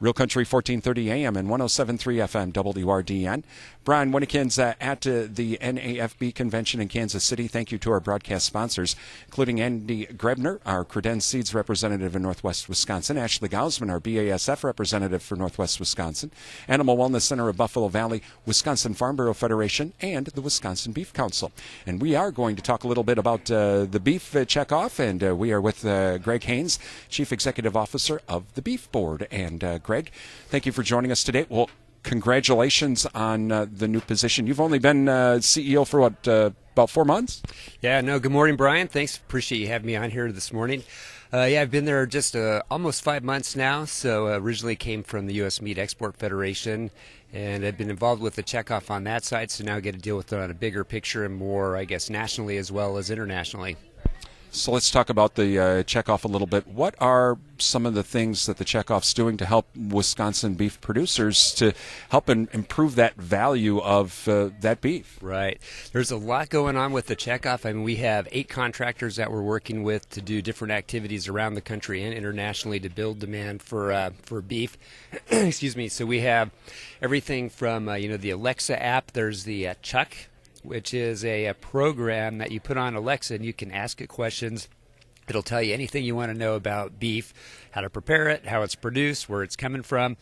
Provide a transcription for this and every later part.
Real Country 1430 AM and 107.3 FM WRDN. Brian Winnikins at the NAFB convention in Kansas City. Thank you to our broadcast sponsors, including Andy Grebner, our Credenz Seeds representative in Northwest Wisconsin, Ashley Gausman, our BASF representative for Northwest Wisconsin, Animal Wellness Center of Buffalo Valley, Wisconsin Farm Bureau Federation, and the Wisconsin Beef Council. And we are going to talk a little bit about the beef checkoff, and we are with Greg Haynes, Chief Executive Officer of the Beef Board. And Greg, thank you for joining us today. Well, congratulations on the new position. You've only been CEO for what, about 4 months? Yeah, no, good morning, Brian. Thanks. Appreciate you having me on here this morning. Yeah, I've been there just almost 5 months now. So originally came from the U.S. Meat Export Federation, and I've been involved with the checkoff on that side. So now I get to deal with it on a bigger picture and more, I guess, nationally as well as internationally. So let's talk about the checkoff a little bit. What are some of the things that the checkoff's doing to help Wisconsin beef producers to help improve that value of that beef? Right. There's a lot going on with the checkoff. I mean, we have 8 contractors that we're working with to do different activities around the country and internationally to build demand for beef. Excuse me. So we have everything from the Alexa app. There's the Chuck, which is a program that you put on Alexa and you can ask it questions. It'll tell you anything you want to know about beef, how to prepare it, how it's produced, where it's coming from.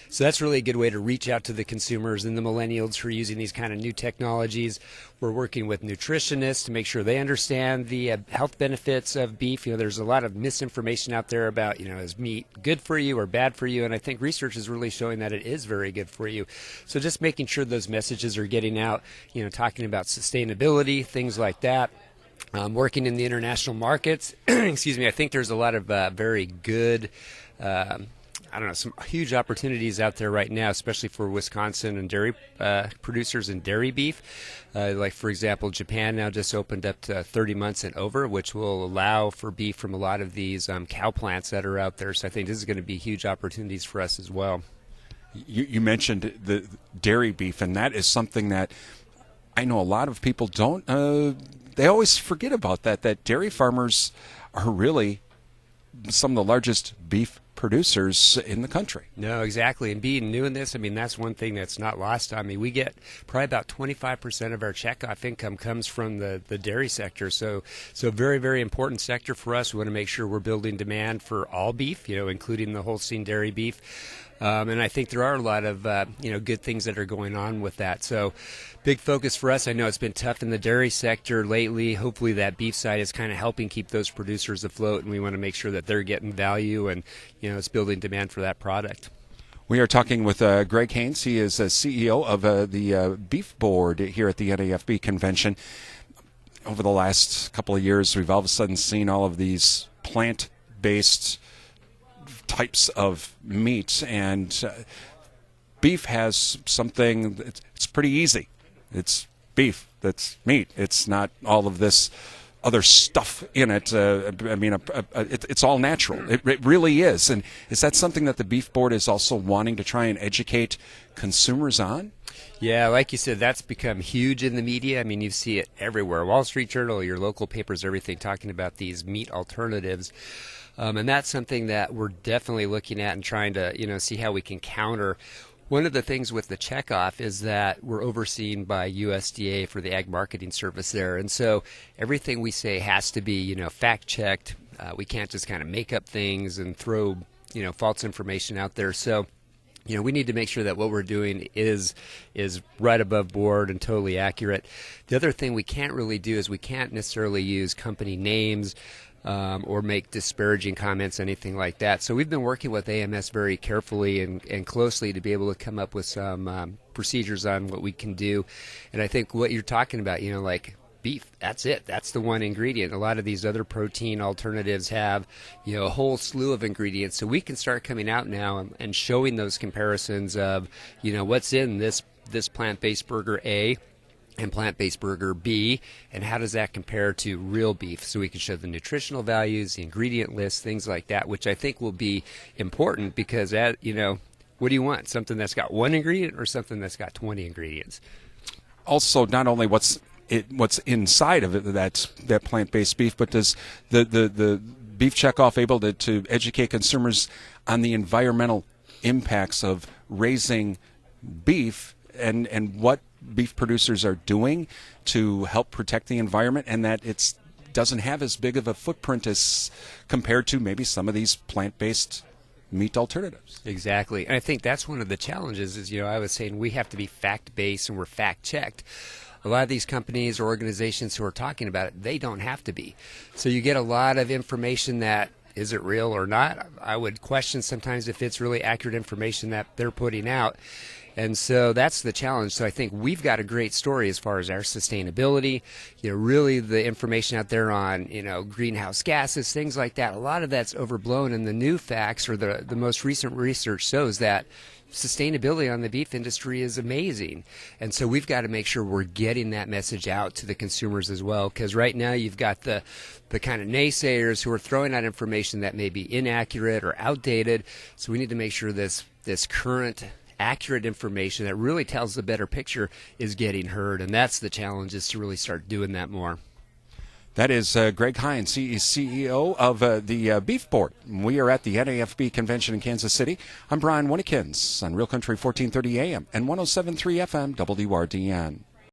So that's really a good way to reach out to the consumers and the millennials who are using these kind of new technologies. We're working with nutritionists to make sure they understand the health benefits of beef. There's a lot of misinformation out there about, is meat good for you or bad for you? And I think research is really showing that it is very good for you. So just making sure those messages are getting out, talking about sustainability, things like that. Working in the international markets, excuse me, I think there's a lot of very good, some huge opportunities out there right now, especially for Wisconsin and dairy producers and dairy beef. Like, for example, Japan now just opened up to 30 months and over, which will allow for beef from a lot of these cow plants that are out there. So I think this is going to be huge opportunities for us as well. You mentioned the dairy beef, and that is something that I know a lot of people don't they always forget about that dairy farmers are really some of the largest beef producers in the country. No, exactly. And being new in this, I mean, that's one thing that's not lost on me. We get probably about 25% of our checkoff income comes from the dairy sector. So very, very important sector for us. We want to make sure we're building demand for all beef, including the Holstein dairy beef. And I think there are a lot of, good things that are going on with that. So big focus for us. I know it's been tough in the dairy sector lately. Hopefully that beef side is kind of helping keep those producers afloat, and we want to make sure that they're getting value and, it's building demand for that product. We are talking with Greg Haynes. He is CEO of the Beef Board here at the NAFB convention. Over the last couple of years, we've all of a sudden seen all of these plant-based types of meat, and beef has something it's pretty easy. It's beef, that's meat. It's not all of this other stuff in it. It's all natural. It really is. And is that something that the Beef Board is also wanting to try and educate consumers on? Yeah, like you said, that's become huge in the media. I mean, you see it everywhere. Wall Street Journal, your local papers, everything talking about these meat alternatives. And that's something that we're definitely looking at and trying to, see how we can counter. One of the things with the checkoff is that we're overseen by USDA for the Ag Marketing Service there. And so everything we say has to be, fact-checked. We can't just kind of make up things and throw, false information out there. So, we need to make sure that what we're doing is right above board and totally accurate. The other thing we can't really do is we can't necessarily use company names or make disparaging comments, anything like that. So we've been working with AMS very carefully and closely to be able to come up with some procedures on what we can do. And I think what you're talking about, like beef, that's it. That's the one ingredient. A lot of these other protein alternatives have, a whole slew of ingredients. So we can start coming out now and showing those comparisons of, what's in this plant-based burger A and plant-based burger B, and how does that compare to real beef? So we can show the nutritional values, the ingredient list, things like that, which I think will be important because, what do you want? Something that's got one ingredient or something that's got 20 ingredients? Also, not only what's inside of it, that plant-based beef, but does the Beef Checkoff able to educate consumers on the environmental impacts of raising beef and what beef producers are doing to help protect the environment, and that it doesn't have as big of a footprint as compared to maybe some of these plant-based meat alternatives. Exactly. And I think that's one of the challenges is, I was saying we have to be fact-based and we're fact-checked. A lot of these companies or organizations who are talking about it, they don't have to be. So you get a lot of information that, is it real or not? I would question sometimes if it's really accurate information that they're putting out. And so that's the challenge. So I think we've got a great story as far as our sustainability, really the information out there on, greenhouse gases, things like that. A lot of that's overblown, and the new facts or the most recent research shows that sustainability on the beef industry is amazing. And so we've got to make sure we're getting that message out to the consumers as well, because right now you've got the kind of naysayers who are throwing out information that may be inaccurate or outdated. So we need to make sure this current accurate information that really tells the better picture is getting heard, and that's the challenge, is to really start doing that more. That is Greg Hines, CEO of the Beef Board. We are at the NAFB convention in Kansas City. I'm Brian Winnikins on Real Country 1430 AM and 107.3 FM WRDN.